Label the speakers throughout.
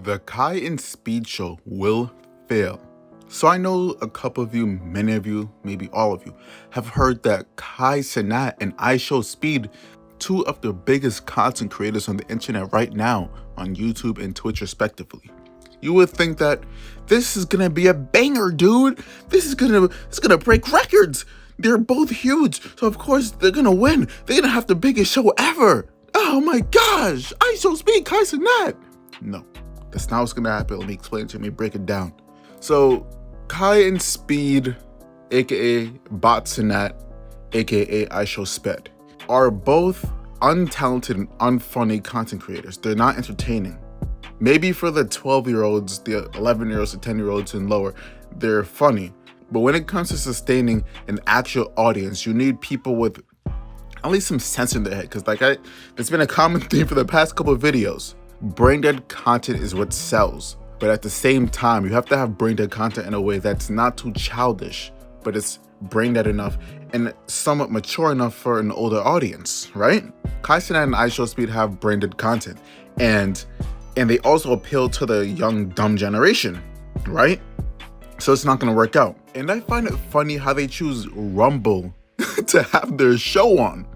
Speaker 1: The Kai and Speed show will fail. So I know a couple of you, many of you, maybe all of you, have heard that PixelateThat and IShowSpeed, two of the biggest content creators on the internet right now on YouTube and Twitch respectively. You would think that this is gonna be a banger, dude. It's gonna break records. They're both huge, so of course they're gonna win. They're gonna have the biggest show ever. Oh my gosh, IShowSpeed, PixelateThat. No. That's not what's gonna happen. Let me explain it to you. Let me break it down. So, Kai and Speed, aka PixelateThat, aka IShowSpeed, are both untalented and unfunny content creators. They're not entertaining. Maybe for the 12-year-olds, the 11-year-olds, the 10-year-olds and lower, they're funny. But when it comes to sustaining an actual audience, you need people with at least some sense in their head. Because it's been a common theme for the past couple of videos. Brain-dead content is what sells, but at the same time, you have to have brain-dead content in a way that's not too childish, but it's brain-dead enough and somewhat mature enough for an older audience, right? PixelateThat and IShowSpeed have brain-dead content, and they also appeal to the young, dumb generation, right? So it's not gonna work out. And I find it funny how they choose Rumble to have their show on,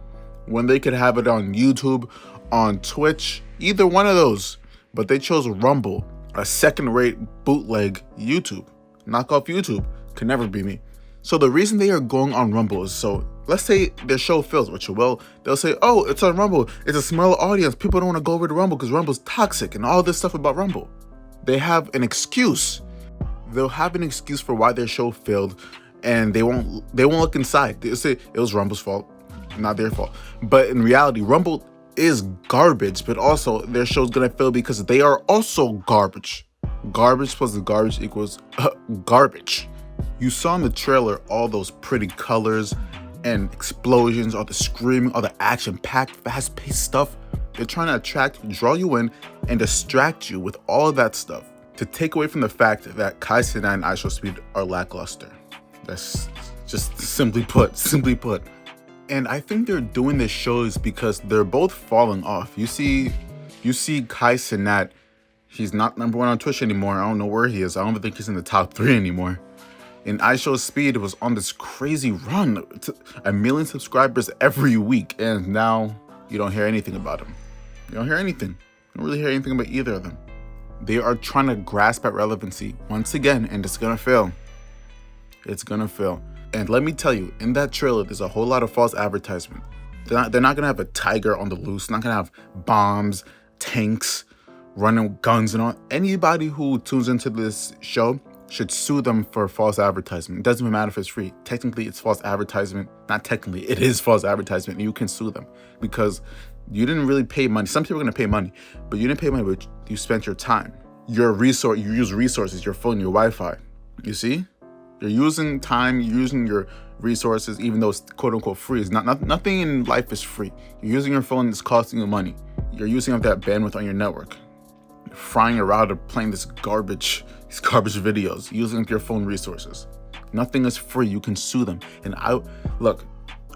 Speaker 1: when they could have it on YouTube, on Twitch, either one of those. But they chose Rumble, a second-rate bootleg YouTube. Knockoff YouTube can never be me. So the reason they are going on Rumble is, so let's say their show fails, which it will. They'll say, oh, it's on Rumble. It's a smaller audience. People don't want to go over to Rumble because Rumble's toxic and all this stuff about Rumble. They have an excuse. They'll have an excuse for why their show failed, and they won't look inside. They'll say it was Rumble's fault, not their fault. But in reality, Rumble is garbage, but also their show's gonna fail because they are also garbage. Garbage plus the garbage equals garbage. You saw in the trailer all those pretty colors and explosions, all the screaming, all the action-packed, fast-paced stuff. They're trying to attract, draw you in, and distract you with all of that stuff to take away from the fact that PixelateThat and IShowSpeed are lackluster. That's just simply put. And I think they're doing this shows because they're both falling off. You see PixelateThat, he's not #1 on Twitch anymore. I don't know where he is. I don't think he's in the top 3 anymore. And IShowSpeed was on this crazy run to 1 million subscribers every week. And now you don't hear anything about him. You don't hear anything. You don't really hear anything about either of them. They are trying to grasp at relevancy once again, and it's gonna fail. It's gonna fail. And let me tell you, in that trailer, there's a whole lot of false advertisement. They're not gonna have a tiger on the loose, not gonna have bombs, tanks, running guns and all. Anybody who tunes into this show should sue them for false advertisement. It doesn't even matter if it's free. Technically, it's false advertisement. Not technically, it is false advertisement, and you can sue them because you didn't really pay money. Some people are gonna pay money, but you didn't pay money, but you spent your time. You use resources, your phone, your Wi-Fi. You see? You're using time, you're using your resources, even though it's quote unquote free. It's nothing in life is free. You're using your phone, it's costing you money. You're using up that bandwidth on your network. You're frying your router, playing these garbage videos, using up your phone resources. Nothing is free. You can sue them. And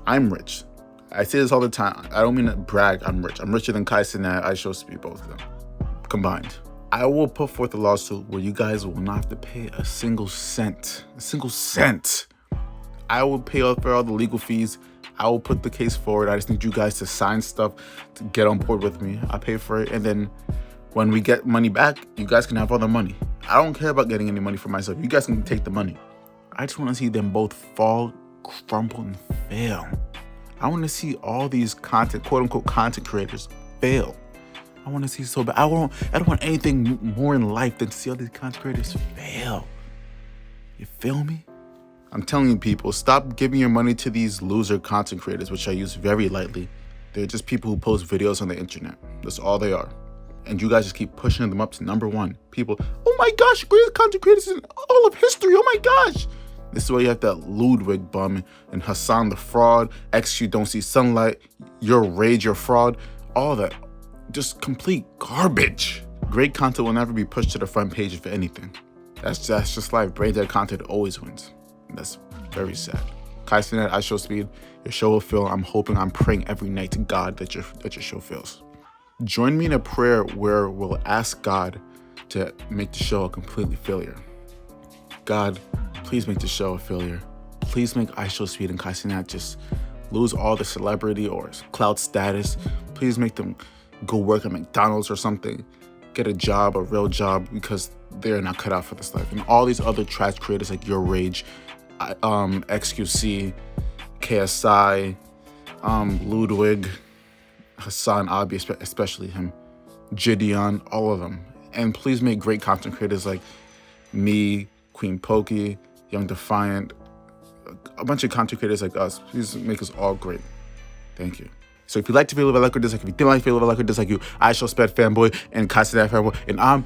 Speaker 1: I'm rich. I say this all the time. I don't mean to brag. I'm rich. I'm richer than PixelateThat, IShowSpeed, both of them combined. I will put forth a lawsuit where you guys will not have to pay a single cent. I will pay for all the legal fees. I will put the case forward. I just need you guys to sign stuff to get on board with me. I pay for it, and then when we get money back, you guys can have all the money. I don't care about getting any money for myself. You guys can take the money. I just want to see them both fall, crumble, and fail. I want to see all these quote unquote content creators fail. I want to see so bad. I don't want anything more in life than to see all these content creators fail. You feel me? I'm telling you, people, stop giving your money to these loser content creators, which I use very lightly. They're just people who post videos on the internet. That's all they are. And you guys just keep pushing them up to #1. People, oh my gosh, greatest content creators in all of history. Oh my gosh. This is why you have that Ludwig bum and Hassan the fraud, XQ don't see sunlight, your rage, your fraud, all that. Just complete garbage. Great content will never be pushed to the front page for anything. That's just life. Brain-dead content always wins. That's very sad. PixelateThat, IShowSpeed, your show will fail. I'm praying every night to God that your show fails. Join me in a prayer where we'll ask God to make the show a completely failure. God, please make the show a failure. Please make iShowSpeed and KaiSenat just lose all the celebrity or clout status. Please make them go work at McDonald's or something. Get a job, a real job, because they're not cut out for this life. And all these other trash creators like Your Rage, XQC, KSI, Ludwig, Hassan Abi, especially him, Gideon, all of them. And please make great content creators like me, Queen Pokey, Young Defiant, a bunch of content creators like us. Please make us all great. Thank you. So if you liked the video, leave a like or dislike. If you didn't like the video, leave a like or dislike. I Show Sped fanboy and KaiSenat fanboy, and I'm